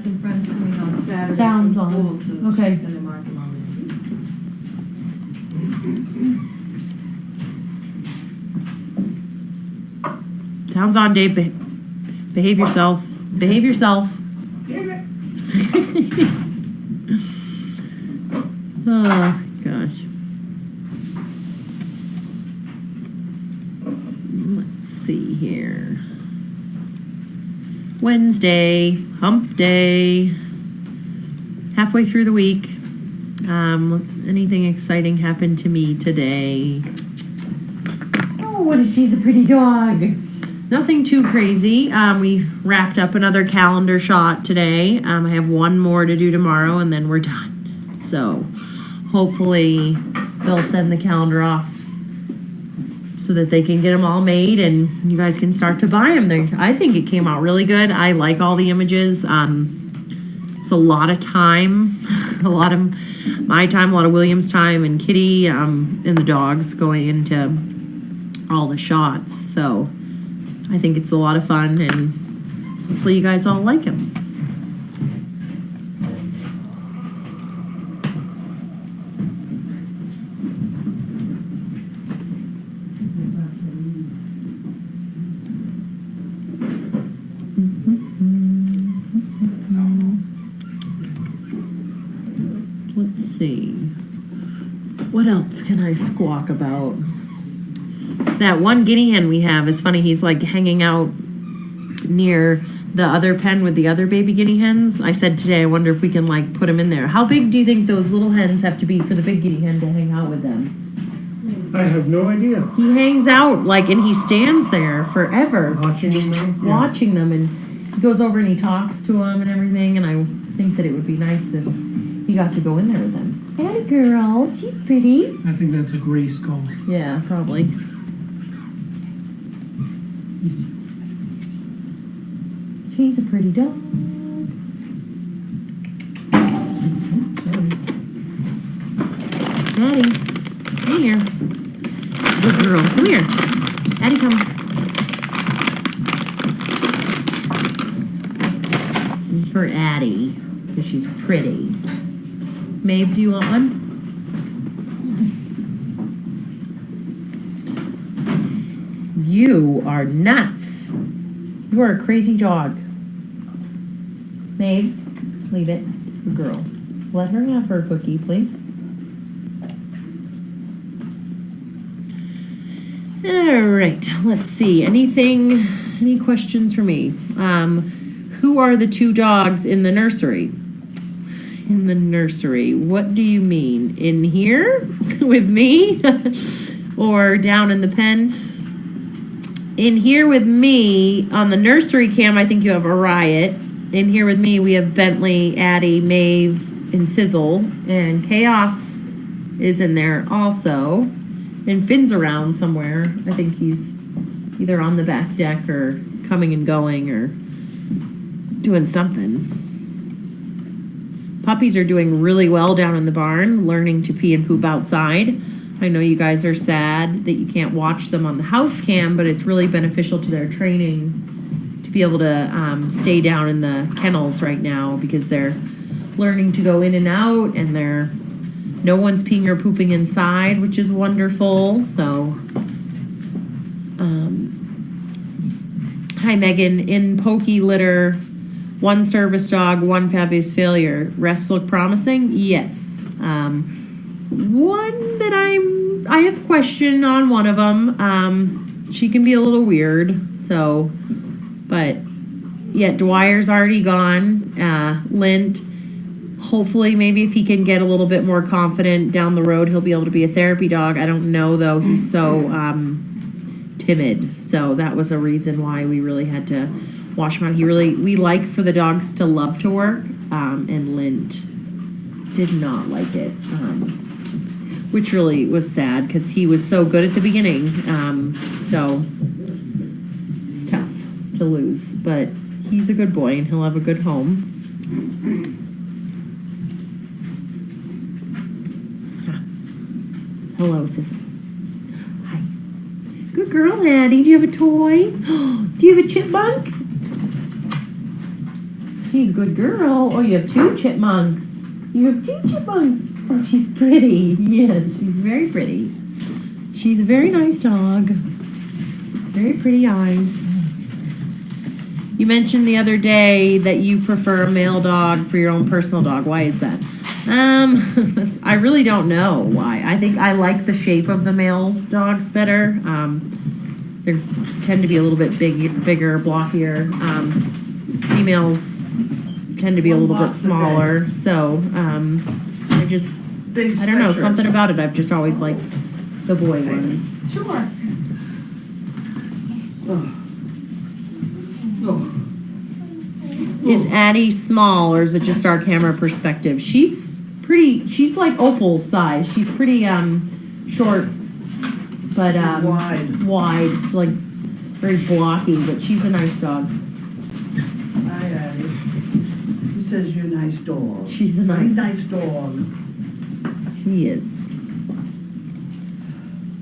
some friends coming on Saturday Sounds from school, on. so Okay. she's gonna mark them on Sounds on, Dave. Behave yourself. Behave yourself. Oh, gosh. Let's see here. Wednesday, hump day. Halfway through the week. Anything exciting happened to me today? Oh, what is she's a pretty dog. Nothing too crazy. We wrapped up another calendar shot today. I have one more to do tomorrow, and then we're done. So hopefully they'll send the calendar off so that they can get them all made, and you guys can start to buy them. I think it came out really good. I like all the images. It's a lot of time, a lot of my time, a lot of William's time, and Kitty and the dogs going into all the shots. So I think it's a lot of fun, and hopefully you guys all like them. Let's see. What else can I squawk about? That one guinea hen we have is funny. He's like hanging out near the other pen with the other baby guinea hens. I said today, I wonder if we can like put him in there. How big do you think those little hens have to be for the big guinea hen to hang out with them? I have no idea. He hangs out like, and he stands there forever. Watching them now? Yeah. Watching them, and he goes over and he talks to them and everything, and I think that it would be nice if he got to go in there with them. Atta girl, she's pretty. I think that's a gray skull. Yeah, probably. She's a pretty dog. Daddy, come here. Good girl, come here. Daddy, come. This is for Addie, because she's pretty. Maeve, do you want one? You are nuts. You are a crazy dog. Maeve, leave it. Good girl. Let her have her cookie, please. All right, let's see. Any questions for me? Who are the two dogs in the nursery? In the nursery, what do you mean? In here with me or down in the pen? In here with me, on the nursery cam, I think you have a Riot. In here with me, we have Bentley, Addie, Maeve, and Sizzle. And Chaos is in there also. And Finn's around somewhere. I think he's either on the back deck or coming and going or doing something. Puppies are doing really well down in the barn, learning to pee and poop outside. I know you guys are sad that you can't watch them on the house cam, but it's really beneficial to their training to be able to stay down in the kennels right now because they're learning to go in and out, and no one's peeing or pooping inside, which is wonderful. So, hi Megan. In Pokey litter, one service dog, one fabulous failure. Rest look promising? Yes. One that I have question on one of them. She can be a little weird, so, but yeah, Dwyer's already gone. Lint, hopefully maybe if he can get a little bit more confident down the road, he'll be able to be a therapy dog. I don't know though, he's so timid, so that was a reason why we really had to wash him out. We like for the dogs to love to work, and Lint did not like it, which really was sad because he was so good at the beginning. So it's tough to lose, but he's a good boy and he'll have a good home. Hello, Sissy. Hi. Good girl, Addie. Do you have a toy? Do you have a chipmunk? She's a good girl. Oh, you have two chipmunks. You have two chipmunks. Oh, she's pretty. Yeah, she's very pretty. She's a very nice dog. Very pretty eyes. You mentioned the other day that you prefer a male dog for your own personal dog. Why is that? I really don't know why. I think I like the shape of the male dogs better. They tend to be a little bit bigger, blockier. Females tend to be a little bit smaller. So I don't know, something about it. I've just always liked the boy ones. Sure. Is Addie small, or is it just our camera perspective? She's like Opal size. She's pretty short, but wide, like very blocky, but she's a nice dog. Hi, Addie. He says you're a nice dog. She's a nice dog. She is.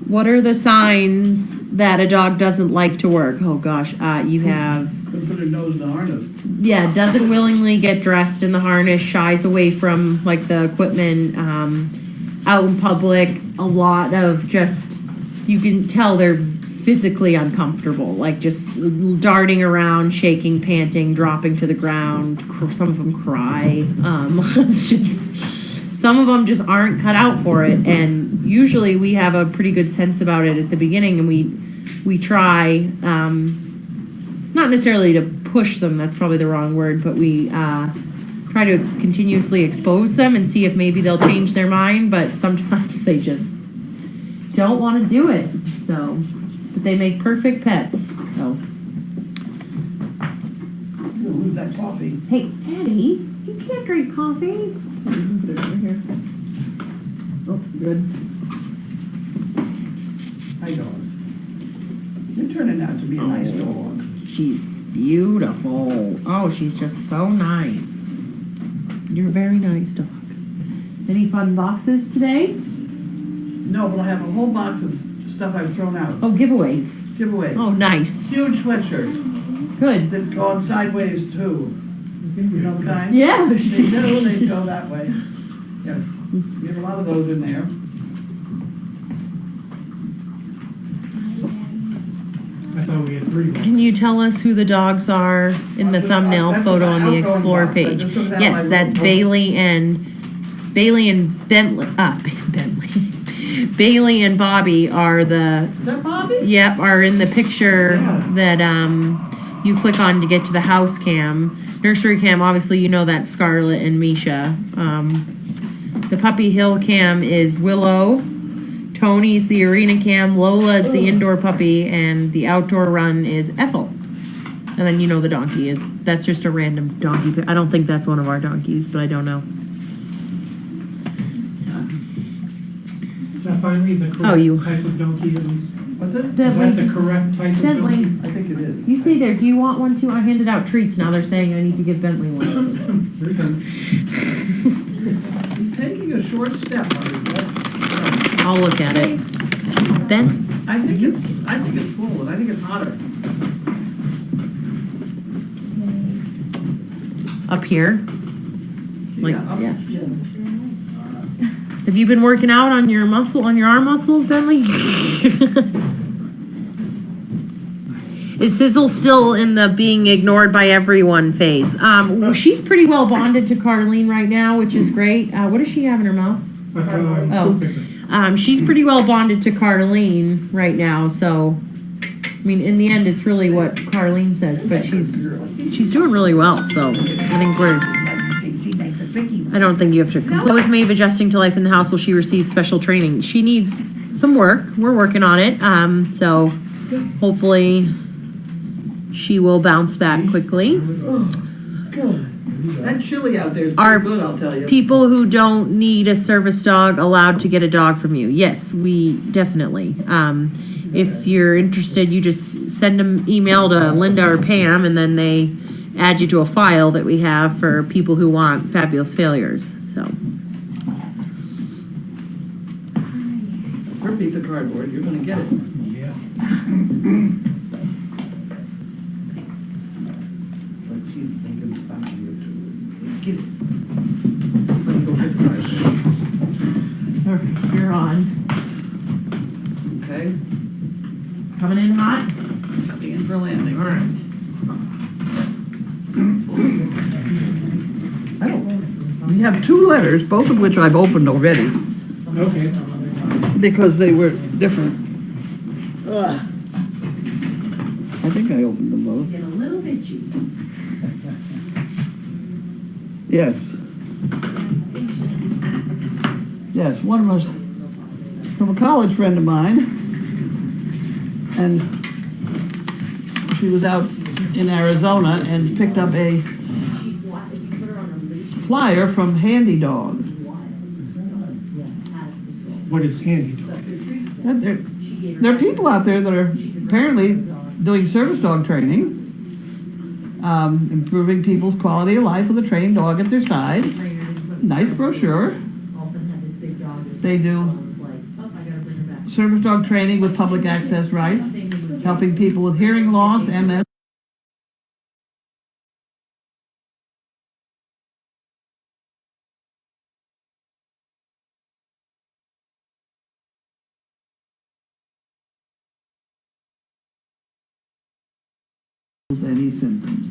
What are the signs that a dog doesn't like to work? Oh gosh, you have. Put her nose in the harness. Yeah, doesn't willingly get dressed in the harness, shies away from like the equipment, out in public, a lot of just, you can tell they're physically uncomfortable, like just darting around, shaking, panting, dropping to the ground. Some of them cry. It's just, some of them just aren't cut out for it, and usually we have a pretty good sense about it at the beginning, and we try, not necessarily to push them, that's probably the wrong word, but we try to continuously expose them and see if maybe they'll change their mind, but sometimes they just don't want to do it. So, but they make perfect pets. So, Who's that coffee? hey, Eddie, you can't drink coffee. Put it over here. Oh, good. Hi, dog. You're turning out to be a nice dog. She's beautiful. Oh, she's just so nice. You're a very nice dog. Any fun boxes today? No, but I have a whole box of stuff I've thrown out. Oh, giveaways. Giveaway. Oh, nice. Huge sweatshirts Good. that go on sideways too. You know the kind? Yeah. They go that way. Yes. We have a lot of those in there. I thought we had 3. Can you tell us who the dogs are in the thumbnail photo on the Explore page? Yes, that's Bailey and Bentley. Bentley. Bailey and Bobby are the. Is that Bobby? Yep, are in the picture that you click on to get to the house cam. Nursery cam, obviously you know that's Scarlett and Misha. The puppy hill cam is Willow. Tony's the arena cam, Lola's the indoor puppy, and the outdoor run is Ethel. And then you know the donkey is, that's just a random donkey. I don't think that's one of our donkeys, but I don't know. Is that finally the Oh, you- correct type of donkey at least? What's it? Is that the Bentley, correct type of Bentley. donkey? I think it is. You stay there. Do you want one too? I handed out treats. Now they're saying I need to give Bentley one. Very good. He's taking a short step on it. I'll look at it. Ben? I think it's swollen. I think it's hotter. Up here? Like, Yeah. Have you been working out on your arm muscles, Bentley? Is Sizzle still in the being ignored by everyone phase? Well, she's pretty well bonded to Carlene right now, which is great. What does she have in her mouth? Oh. She's pretty well bonded to Carlene right now, so I mean, in the end, it's really what Carlene says, but she's doing really well. So I think I don't think you have to. What was Maeve adjusting to life in the house? Will she receive special training? She needs some work. We're working on it. So hopefully she will bounce back quickly. That chili out there is Are pretty good, I'll tell you. people who don't need a service dog allowed to get a dog from you? Yes, we definitely. If you're interested, you just send an email to Linda or Pam, and then they add you to a file that we have for people who want fabulous failures. So Her piece of cardboard, you're gonna get it. Yeah. But she's thinking about you too. You're on. Okay. Coming in hot. Coming in for a landing. All right. We have two letters, both of which I've opened already, Okay. because they were different. Ugh. I think I opened them both. Get a little bitchy. Yes. Yes, one was from a college friend of mine, and she was out in Arizona and picked up a flyer from Handy Dog. What is handy dog? And there are people out there that are apparently doing service dog training, improving people's quality of life with a trained dog at their side. Nice brochure. They do service dog training with public access rights, helping people with hearing loss, MS. Any symptoms.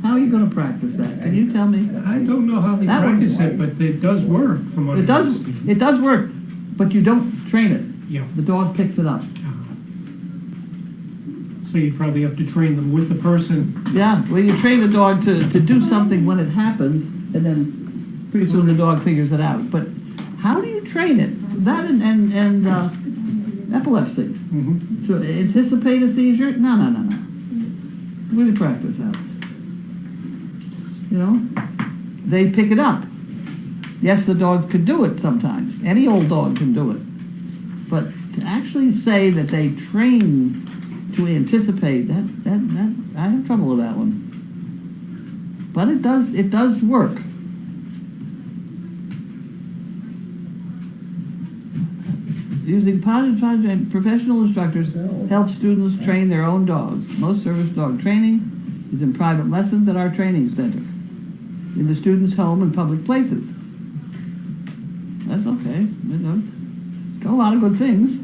How are you going to practice that? Can you tell me? I don't know how they That one- practice it, but it does work from what It I does. understand. It does work, but you don't train it. Yeah. The dog picks it up. So you probably have to train them with the person. Yeah, well, you train the dog to do something when it happens, and then pretty soon the dog figures it out. But how do you train it? That and epilepsy. Mhm. To anticipate a seizure? No. Really practice that. You know? They pick it up. Yes, the dog could do it sometimes. Any old dog can do it. But to actually say that they train to anticipate, that I have trouble with that one. But it does work. Using positive and professional instructors help students train their own dogs. Most service dog training is in private lessons at our training center, in the student's home and public places. That's okay. They do a lot of good things.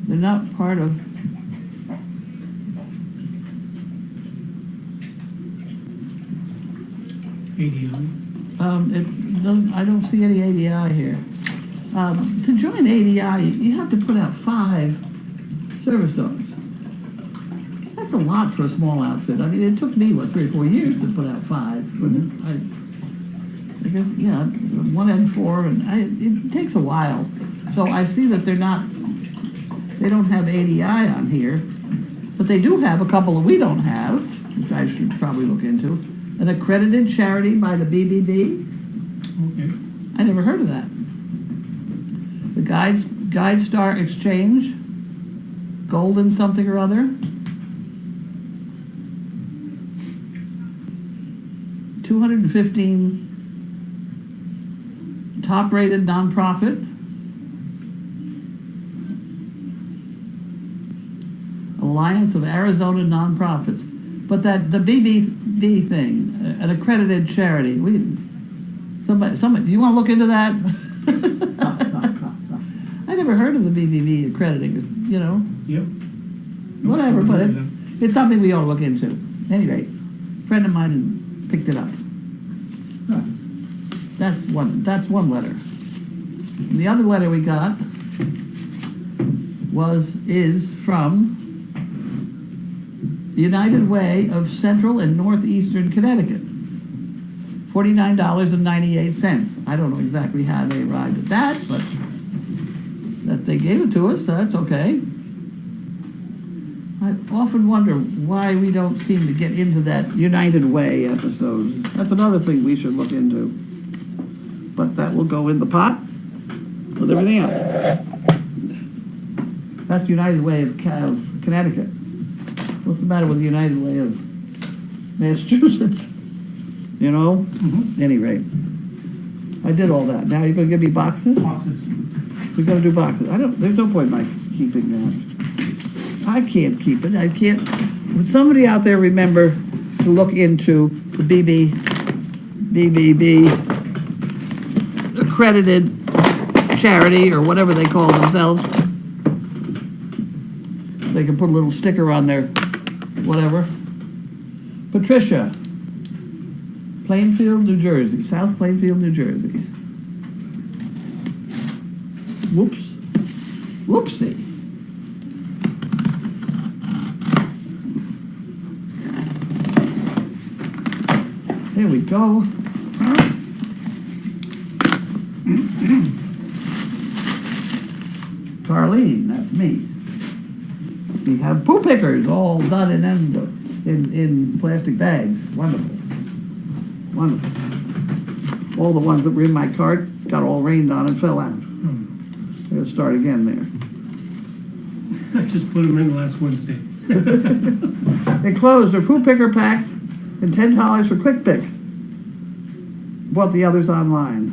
They're not part of. ADI. It doesn't. I don't see any ADI here. To join ADI, you have to put out 5 service dogs. That's a lot for a small outfit. I mean, it took me, 3 or 4 years to put out 5. I guess, yeah, 1 and 4, and it takes a while. So I see that they don't have ADI on here, but they do have a couple that we don't have, which I should probably look into. An accredited charity by the BBB. Okay. I never heard of that. The Guide Star Exchange, Golden something or other. 215 top-rated nonprofit. Alliance of Arizona Nonprofits. But the BBB thing, an accredited charity. Somebody, you want to look into that? I never heard of the BBB accrediting. You know. Yep. Whatever, but it's something we ought to look into. At any rate, a friend of mine picked it up. That's one letter. And the other letter we got is from the United Way of Central and Northeastern Connecticut. $49.98. I don't know exactly how they arrived at that, but that they gave it to us, so that's okay. I often wonder why we don't seem to get into that United Way episode. That's another thing we should look into. But that will go in the pot with everything else. That's United Way of Connecticut. What's the matter with the United Way of Massachusetts? You know? Mhm. Any rate. I did all that. Now you're going to give me boxes? Boxes. We're going to do boxes. There's no point in my keeping that. I can't keep it. I can't. Would somebody out there remember to look into the BBB accredited charity or whatever they call themselves. They can put a little sticker on their whatever. Patricia, Plainfield, New Jersey, South Plainfield, New Jersey. Whoops. Whoopsie. There we go. Carlene, that's me. We have poo pickers all done in plastic bags. Wonderful. Wonderful. All the ones that were in my cart got all rained on and fell out. We'll start again there. I just put them in last Wednesday. They closed their poo picker packs and $10 for Quick Pick. Bought the others online.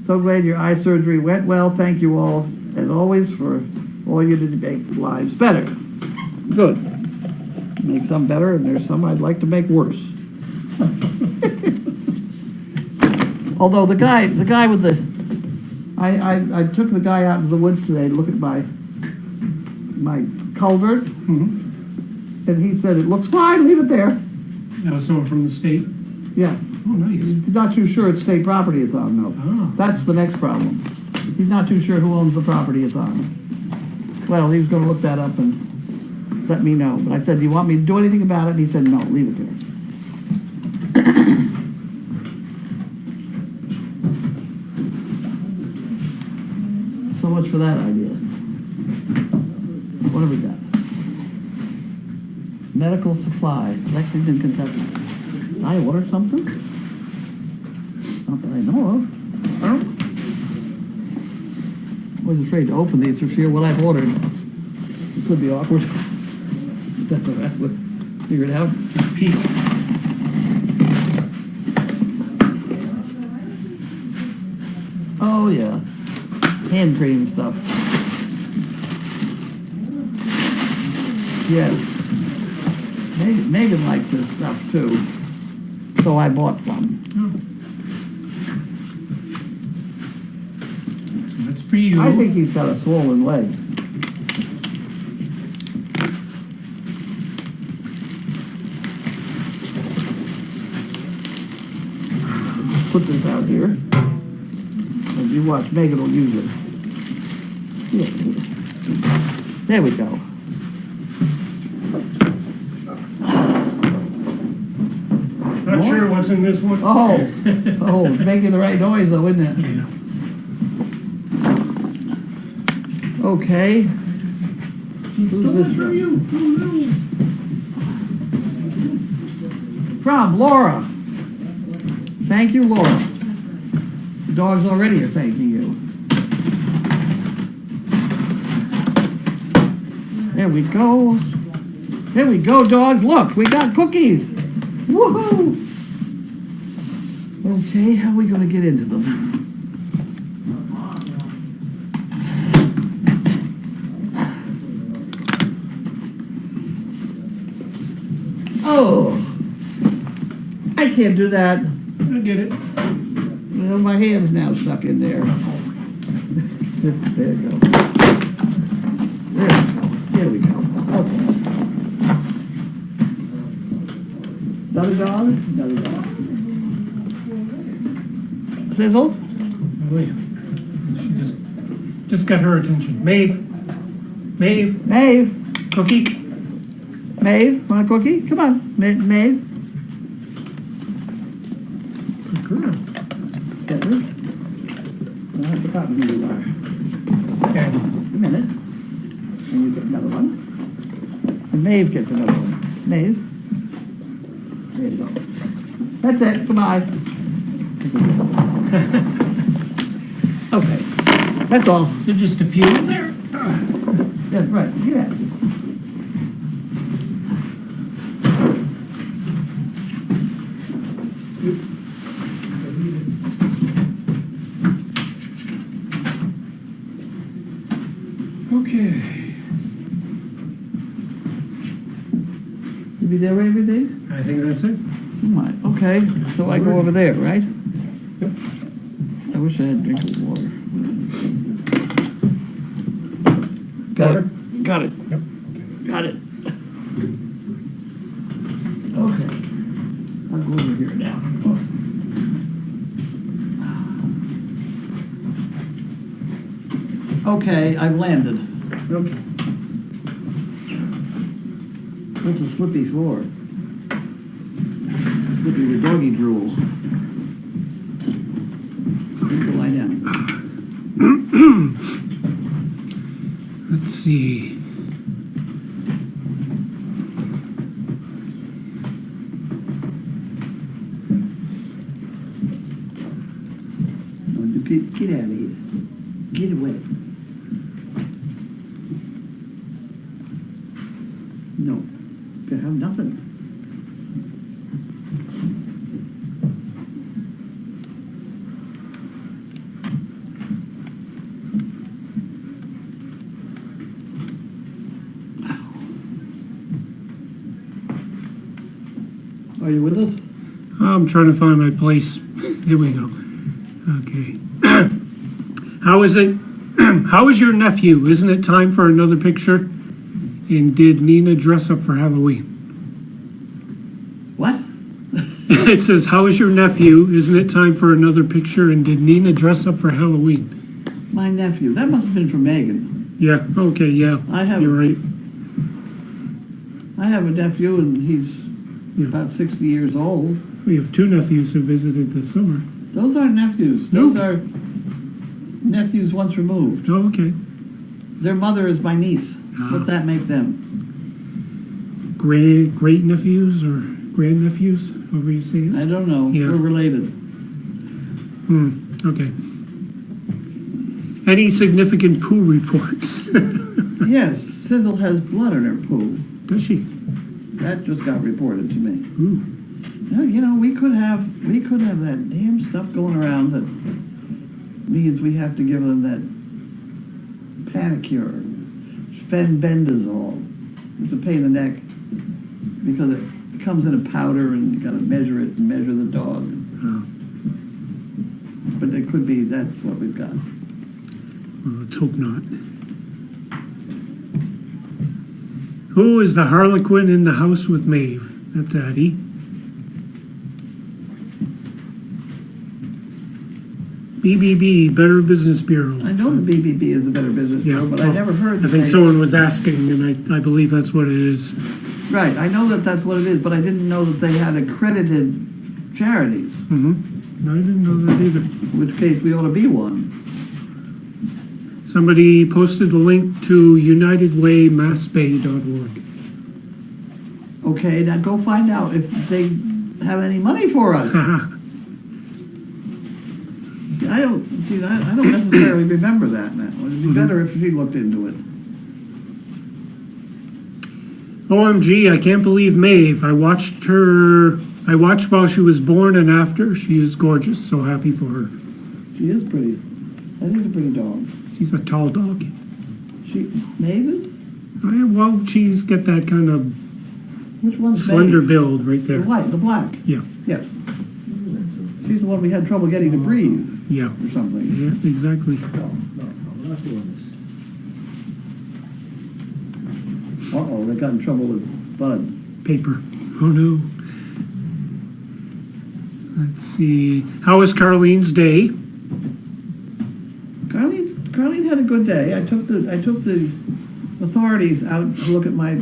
So glad your eye surgery went well. Thank you all, as always, for all you did to make lives better. Good. Make some better, and there's some I'd like to make worse. Although the guy with the, I took the guy out into the woods today to look at my culvert, and he said, it looks fine, leave it there. That was someone from the state. Yeah. Oh, nice. He's not too sure it's state property it's on, though. Oh. That's the next problem. He's not too sure who owns the property it's on. Well, he was gonna look that up and let me know, but I said, do you want me to do anything about it? And he said, no, leave it there. So much for that idea. What have we got? Medical supply, Lexington, Kentucky. I ordered something? Not that I know of. I was afraid to open these for fear what I've ordered. It could be awkward. That's what I would figure it out. Just peek. Oh, yeah. Hand cream stuff. Yes. Megan likes this stuff too. So I bought some. Oh. So that's for you. I think he's got a swollen leg. Put this out here. And you watch, Megan will use it. Yeah. There we go. Not sure what's in this one. Oh, it's making the right noise though, isn't it? Yeah. Okay. Who's this for from? you? Oh, From Laura. Thank you, Laura. The dogs already are thanking you. There we go. There we go, dogs. Look, we got cookies. Woohoo! Okay, how are we going to get into them? Oh, I can't do that. no. I get it. Well, my hand's now stuck in there. There you go. There we go. Okay. Another dog? Another dog. Sizzle? Oh, yeah. She just got her attention. Maeve. Maeve. Maeve. Cookie. Maeve, want a cookie? Come on, Maeve. Good girl. Get her. I've forgotten who you are. Okay. A minute. And you get another one. And Maeve gets another one. Maeve. There you go. That's it. Goodbye. Okay. That's all. There's just a few in there. Yeah, right. Yeah. Okay. Did we do everything? I think that's it. Oh my, okay, so I go over there, right? Yep. wish I had a drink of water. Water? Got it. Yep. Got it. Okay. I'll go over here now. Okay, I've landed. Okay. That's a slippy floor. Slippy with doggy drool. You can lie down. Let's see. No, get out of here. Get away. No, you have nothing. Are you with us? I'm trying to find my place. Here we go. Okay. How is it? How is your nephew? Isn't it time for another picture? And did Nina dress up for Halloween? What? It says, how is your nephew? Isn't it time for another picture? And did Nina dress up for Halloween? My nephew. That must have been from Megan. Yeah, okay, yeah. I have. You're right. I have a nephew, and he's Yeah. about 60 years old. We have two nephews who visited this summer. Those aren't nephews. Those are nephews once removed. Oh, okay. Their mother is my niece. What's that make them? Great nephews or grandnephews, however you say it? I don't know. Yeah. We're related. Okay. Any significant poo reports? Yes, Sizzle has blood in her poo. Does she? That just got reported to me. Ooh. Well, you know, we could have that damn stuff going around that means we have to give them that Panicure, Fenbendazole. It's a pain in the neck because it comes in a powder and you got to measure it and measure the dog. Oh. But it could be that's what we've got. Well, let's hope not. Who is the Harlequin in the house with Maeve? That's Addie. BBB, Better Business Bureau. I know the BBB is the Better Business Bureau, but I well, never heard. I think someone was asking, and I believe that's what it is. Right, I know that that's what it is, but I didn't know that they had accredited charities. Mm-hmm. I didn't know that either. In which case, we ought to be one. Somebody posted the link to unitedwaymassbay.org. Okay, now go find out if they have any money for us. I don't necessarily remember that now. It'd be better if she looked into it. OMG, I can't believe Maeve. I watched while she was born and after. She is gorgeous. So happy for her. She is pretty. That is a pretty dog. She's a tall dog. Mavis? Well, she's got that kind of Which one's slender Maeve? build right The there. white, the black. Yeah. Yes. She's the one we had trouble getting to breathe Yeah. or something. Yeah, exactly. Uh-oh, they got in trouble with Bud. Paper. Oh no. Let's see. How was Carlene's day? Carlene had a good day. I took the authorities out to look at my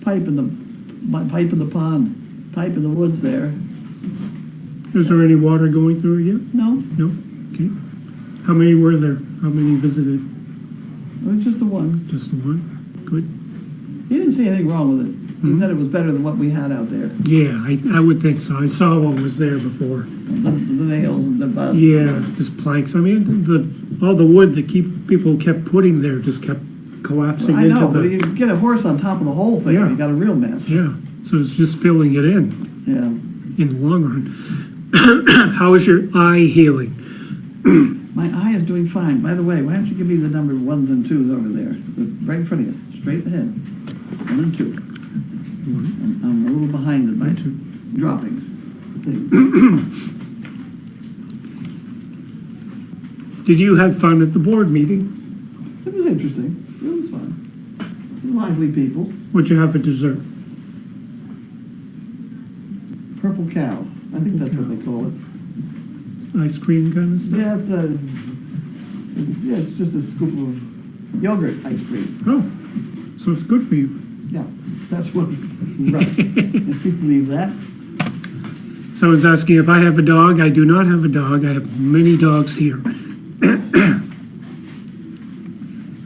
pipe in the pond, pipe in the woods there. Is there any water going through it yet? No, No? Okay. How many were there? How many visited? it was just the one. Just the one? Good. He didn't see anything wrong with it. He said it was better than what we had out there. Yeah, I would think so. I saw what was there before. The nails and the buds. Yeah, just planks. I mean, all the wood that people kept putting there just kept collapsing I into know, but the. you get a horse on top of the whole thing, Yeah. and you got a real mess. Yeah, so it's just filling it in Yeah. the long run. How is your eye healing? My eye is doing fine. By the way, why don't you give me the number ones and twos over there? Right in front of you, straight ahead. 1 and 2. I'm a little behind in my droppings. Did you have fun at the board meeting? It was interesting. It was fun. Lively people. What'd you have for dessert? Purple cow. I think that's what they call it. Ice cream kind of stuff? Yeah, it's just a scoop of yogurt ice cream. Oh, so it's good for you. Yeah, that's what, right. If you believe that. Someone's asking if I have a dog. I do not have a dog. I have many dogs here.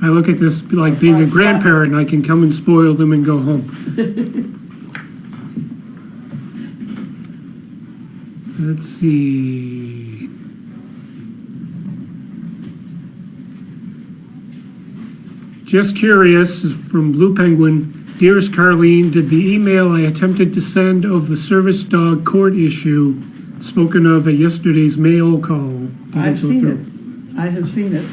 I look at this like being a grandparent. I can come and spoil them and go home. Let's see. Just curious, from Blue Penguin. Dearest Carlene, did the email I attempted to send of the service dog court issue spoken of at yesterday's mail call? I've seen it. I have seen it.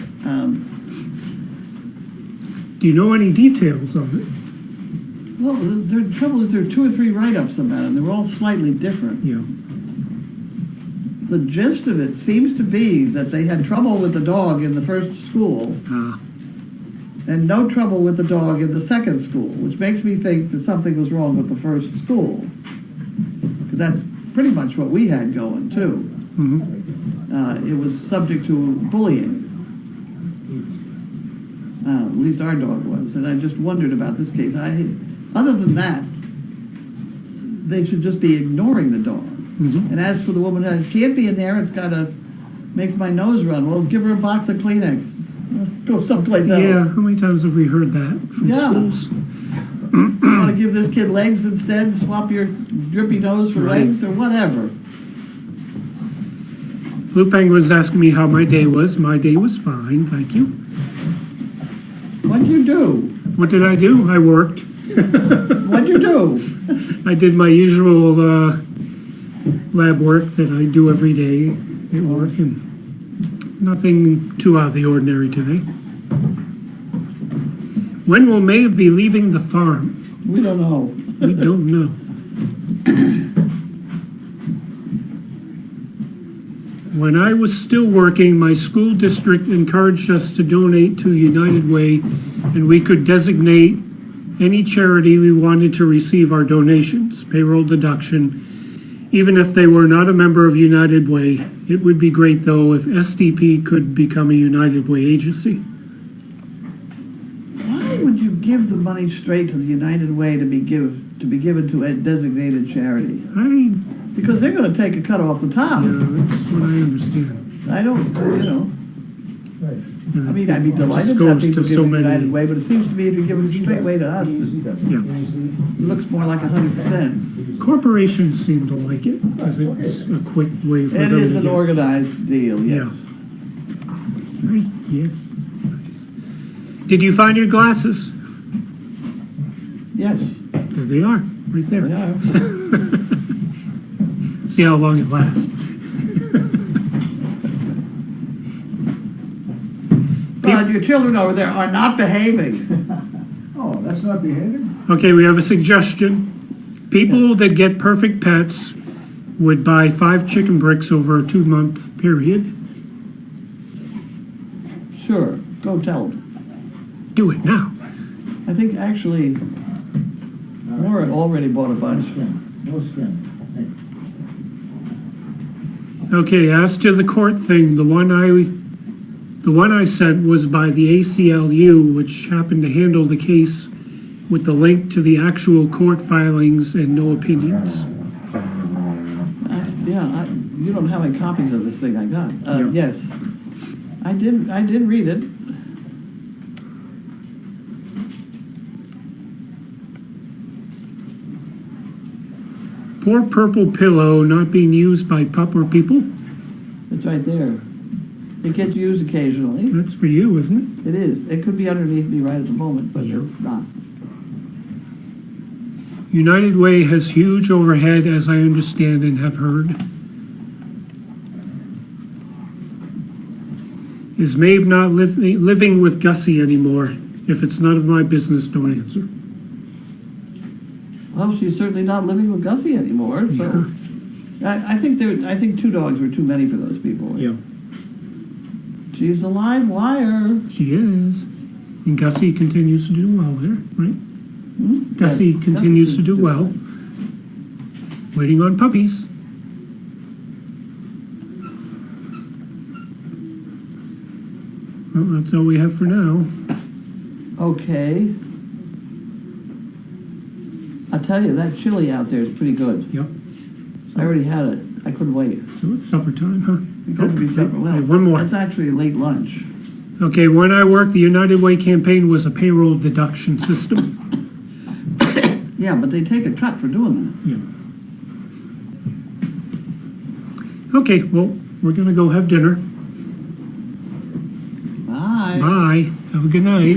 Do you know any details of it? Well, the trouble is there are 2 or 3 write-ups about it, and they're all slightly different. Yeah. The gist of it seems to be that they had trouble with the dog in the first school, and no trouble with the dog in the second school, which makes me think that something was wrong with the first school. Because that's pretty much what we had going, too. Mm-hmm. It was subject to bullying. At least our dog was. And I just wondered about this case. Other than that, they should just be ignoring the dog. Mm-hmm. And as for the woman, it can't be in there, makes my nose run. Well, give her a box of Kleenex. Go someplace else. Yeah, how many times have we heard that from schools? You want to give this kid legs instead? Swap your drippy nose for legs or whatever. Blue Penguin's asking me how my day was. My day was fine, thank you. What'd you do? What did I do? I worked. What'd you do? I did my usual lab work that I do every day at work, and nothing too out of the ordinary today. When will Maeve be leaving the farm? We don't know. We don't know. When I was still working, my school district encouraged us to donate to United Way, and we could designate any charity we wanted to receive our donations, payroll deduction, even if they were not a member of United Way. It would be great, though, if SDP could become a United Way agency. Why would you give the money straight to the United Way to be given to a designated charity? Because they're going to take a cut off the top. Yeah, that's what I understand. I don't, I mean, I'd be delighted to have people give it the United Way, but it seems to me if you give it straight way to us, it looks more like 100%. Corporations seem to like it, because it's a quick way for them to It is an get- organized deal, yes. Yeah. Right, yes. Nice. Did you find your glasses? Yes, There they are, right there. they are. See how long it lasts. But your children over there are not behaving. Oh, that's not behaving? Okay, we have a suggestion. People that get perfect pets would buy 5 chicken bricks over a 2-month period. Sure, go tell them. Do it now. I think actually, Warren already bought a bunch. No skin. Okay, as to the court thing, the one I sent was by the ACLU, which happened to handle the case with the link to the actual court filings and no opinions. You don't have any copies of this thing I got. Yeah. Yes, I did read it. Poor purple pillow not being used by pup or people. It's right there. It gets used occasionally. That's for you, isn't it? It is. It could be underneath me right at the moment, but Yeah. it's not. United Way has huge overhead, as I understand and have heard. Is Maeve not living with Gussie anymore? If it's none of my business, don't answer. Well, she's certainly not living with Gussie anymore, so I think 2 dogs were too many for those people. Yeah. She's a live wire. She is. And Gussie continues to do well there, right? Gussie Yes, continues to do Gussie well. Waiting on puppies. Well, that's all we have for now. Okay. I tell you, that chili out there is pretty good. Yep. I already had it. I couldn't wait. So it's supper time, huh? It couldn't be supper. Well, Hey, one more. That's actually a late lunch. Okay, when I worked, the United Way campaign was a payroll deduction system. Yeah, but they take a cut for doing that. Okay, well, we're gonna go have dinner. Bye. Bye. Have a good night.